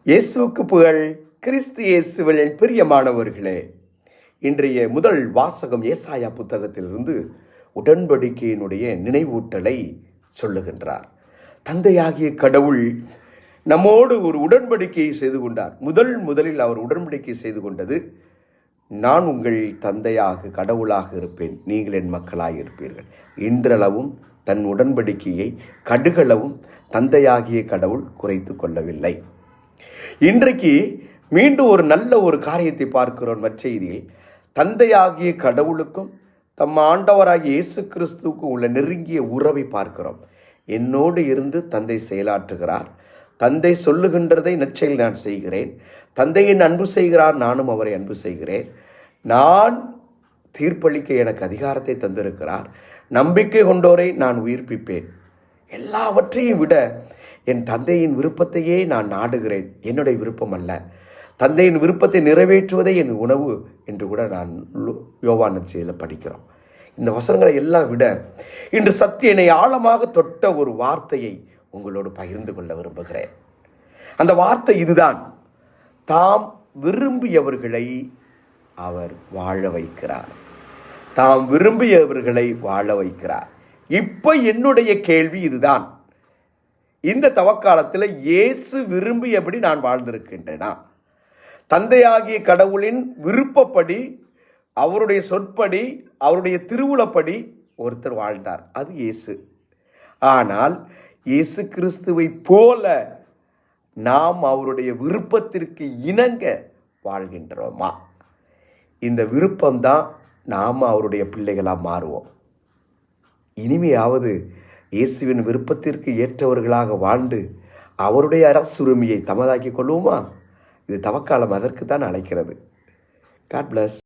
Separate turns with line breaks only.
இயேசுவுக்கு புகழ். கிறிஸ்து இயேசுவில் பிரியமானவர்களே, இன்றைய முதல் வாசகம் ஏசாயா புத்தகத்திலிருந்து உடன்படிக்கையினுடைய நினைவூட்டலை சொல்லுகின்றார். தந்தையாகிய கடவுள் நம்மோடு ஒரு உடன்படிக்கையை செய்து கொண்டார். முதலில் அவர் உடன்படிக்கை செய்து கொண்டது, நான் உங்கள் தந்தையாக கடவுளாக இருப்பேன், நீங்கள் என் மக்களாக இருப்பீர்கள். இன்றளவும் தன் உடன்படிக்கையை கடுகளவும் தந்தையாகிய கடவுள் குறைத்து கொள்ளவில்லை. இன்றைக்கு மீண்டும் ஒரு நல்ல ஒரு காரியத்தை பார்க்கிறோம். நற்செய்தியில் தந்தையாகிய கடவுளுக்கும் தம் ஆண்டவராகிய இயேசு கிறிஸ்துவுக்கும் உள்ள நெருங்கிய உறவை பார்க்கிறோம். என்னோடு இருந்து தந்தை செயலாற்றுகிறார். தந்தை சொல்லுகின்றதை நற்செயல் நான் செய்கிறேன். தந்தையின் அன்பு செய்கிறார், நானும் அவரை அன்பு செய்கிறேன். நான் தீர்ப்பளிக்க எனக்கு அதிகாரத்தை தந்திருக்கிறார். நம்பிக்கை கொண்டோரை நான் உயிர்ப்பிப்பேன். எல்லாவற்றையும் விட என் தந்தையின் விருப்பத்தையே நான் நாடுகிறேன், என்னுடைய விருப்பம் அல்ல. தந்தையின் விருப்பத்தை நிறைவேற்றுவதே என் உணவு என்று கூட நான் யோவான் நற்செய்தியில் படிக்கிறோம். இந்த வசனங்களை எல்லாம் விட இன்று சக்தி என்னை ஆழமாக தொட்ட ஒரு வார்த்தையை உங்களோடு பகிர்ந்து கொள்ள விரும்புகிறேன். அந்த வார்த்தை இதுதான்: தாம் விரும்பியவர்களை அவர் வாழ வைக்கிறார். தாம் விரும்பியவர்களை வாழ வைக்கிறார். இப்போ என்னுடைய கேள்வி இதுதான்: இந்த தவக்காலத்தில் இயேசு விரும்பியபடி நான் வாழ்ந்திருக்கின்றேனா? தந்தையாகிய கடவுளின் விருப்பப்படி, அவருடைய சொற்படி, அவருடைய திருவுளப்படி ஒருத்தர் வாழ்ந்தார், அது இயேசு. ஆனால் இயேசு கிறிஸ்துவை போல நாம் அவருடைய விருப்பத்திற்கு இணங்க வாழ்கின்றோமா? இந்த விருப்பம்தான் நாம் அவருடைய பிள்ளைகளாக மாறுவோம். இனிமையாவது இயேசுவின் விருப்பத்திற்கு ஏற்றவர்களாக வாழ்ந்து அவருடைய அரசுரிமையை தமதாக்கி கொள்வோமா? இது தவக்காலம் அதற்கு தான் அழைக்கிறது. God plus.